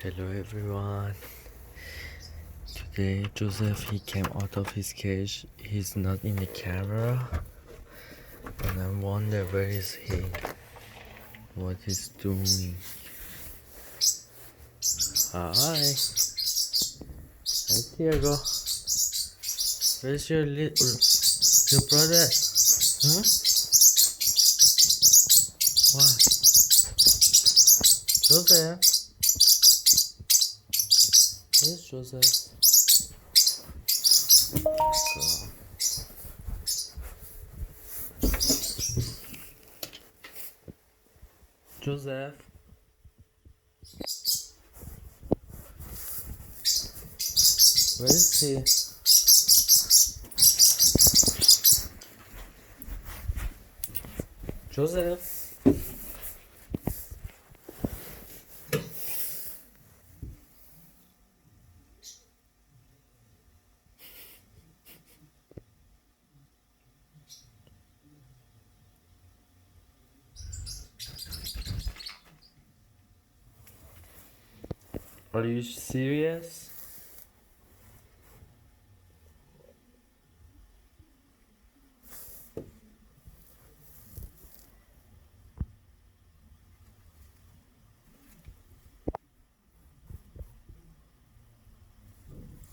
Hello everyone. Today Joseph he came out of his cage. He's not in the camera and I wonder where is he? What he's doing? Hi. Hi Diego. Where's your brother? Huh? What? Joseph? Where's Joseph? God. Joseph? Where is he? Joseph? Are you serious?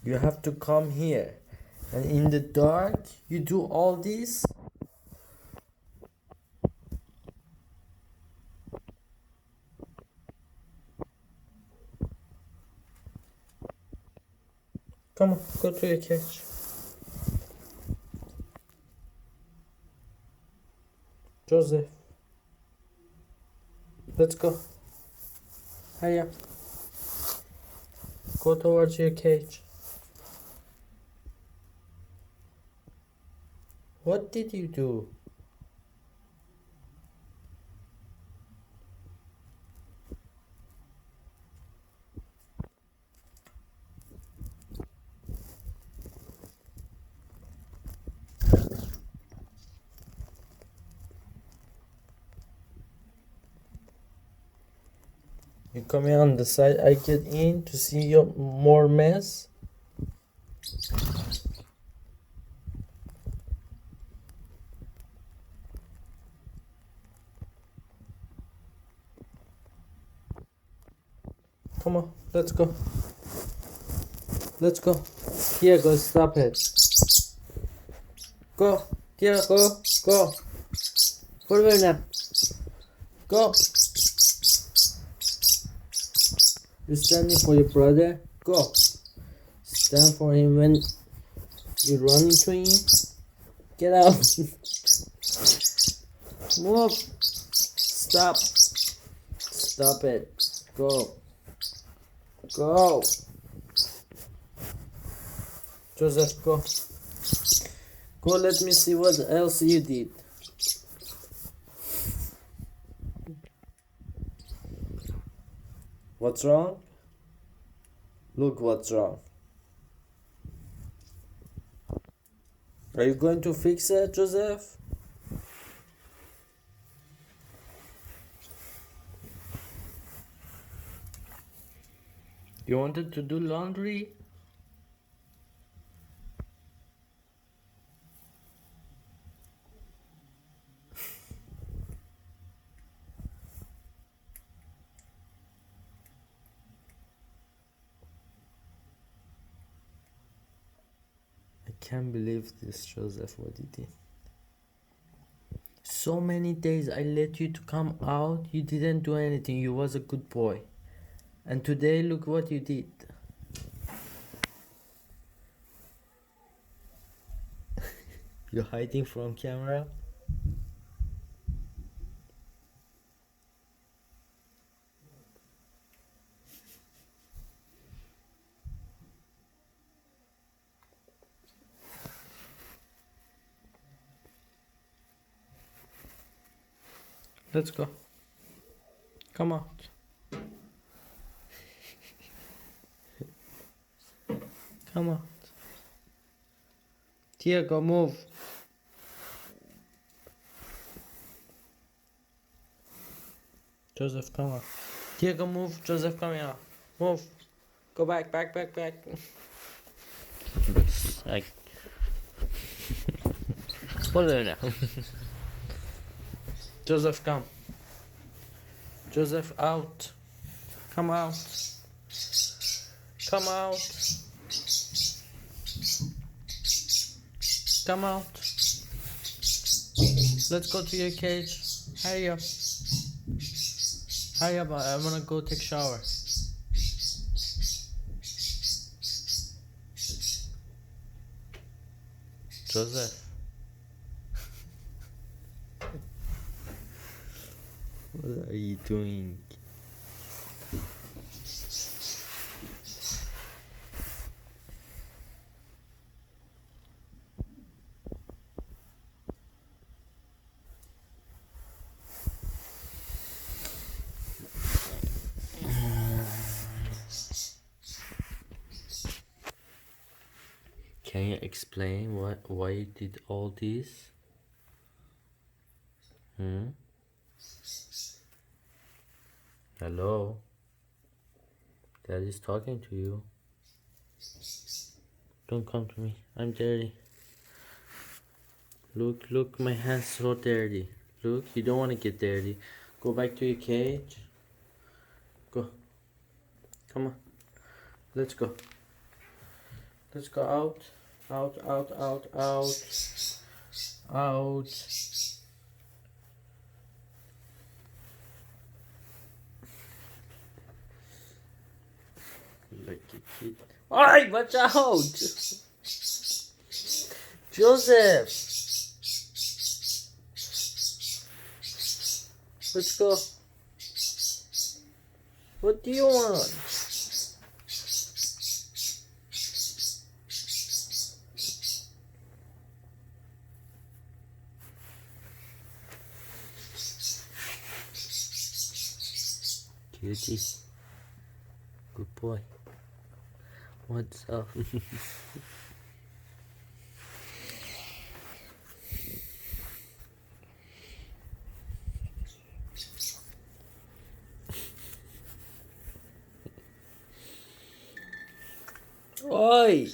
You have to come here. And in the dark, you do all this? Come on, go to your cage. Joseph. Let's go. Hurry up. Go towards your cage. What did you do? You come here on the side. I get in to see your more mess. Come on, let's go. Let's go. Here, go. Stop it. Go. Here, go. Go. Put away now. Go. You're standing for your brother. Go. Stand for him when you run into him. Get out. Move. Stop. Stop it. Go. Go. Joseph, go. Go, let me see what else you did. What's wrong? Look what's wrong. Are you going to fix it, Joseph? You wanted to do laundry? I can't believe this, Joseph, what you did. So many days I let you to come out, you didn't do anything, you was a good boy. And today, look what you did. You're hiding from camera? Let's go. Come out. Come out. Diego, move. Joseph, come on. Diego, move. Joseph, come here. Move. Go back, back, back, back. Like, what are now? Joseph, come. Joseph, out. Come out. Come out. Come out. Let's go to your cage. Hurry up. Hurry up. I wanna go take shower. Joseph. What are you doing? Can you explain why you did all this? Hello? Daddy's talking to you. Don't come to me. I'm dirty. Look, my hand's so dirty. Look, you don't want to get dirty. Go back to your cage. Go. Come on. Let's go. Let's go out. Out, out, out, out. Out. Look at it. Alright, watch out! Joseph! Let's go. What do you want? Cutie. Good boy. What's up? Oi!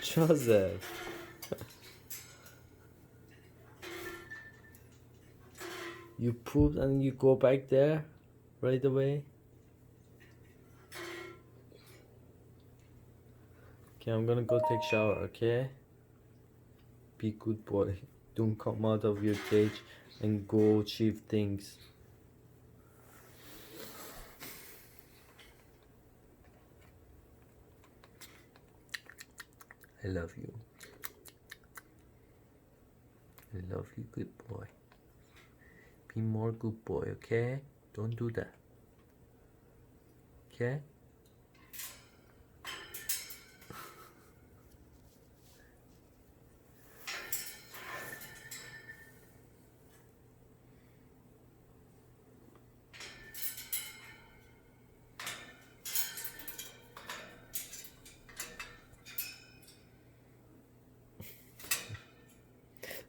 Joseph. You pooped and you go back there right away? Okay, I'm gonna go take shower, okay? Be good boy. Don't come out of your cage and go achieve things. I love you. I love you, good boy. Be more good boy, okay? Don't do that. Okay?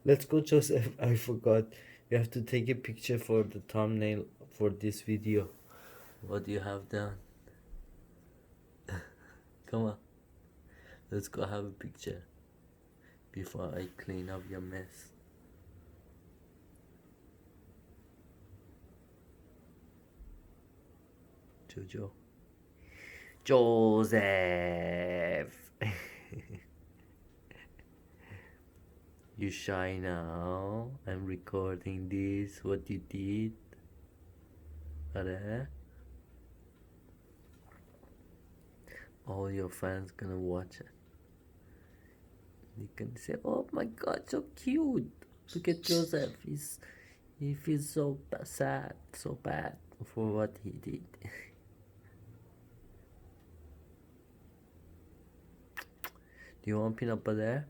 Let's go, Joseph. I forgot. You have to take a picture for the thumbnail for this video. What you have done. Come on. Let's go have a picture before I clean up your mess. Jojo. Joseph. You shy now? I'm recording this. What you did? All your fans gonna watch it. You can say, "Oh my God, so cute! Look at Joseph. He feels so sad, so bad for what he did." Do you want peanut butter?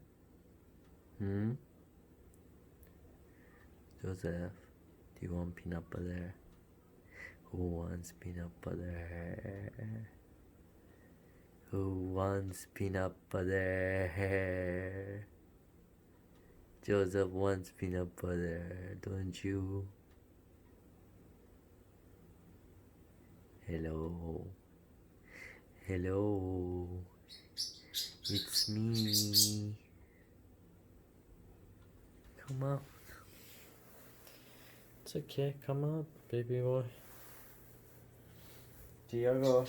Joseph, do you want peanut butter? Who wants peanut butter? Who wants peanut butter? Joseph wants peanut butter, don't you? Hello. Hello. It's me. Come up. It's okay. Come up, baby boy. Diego.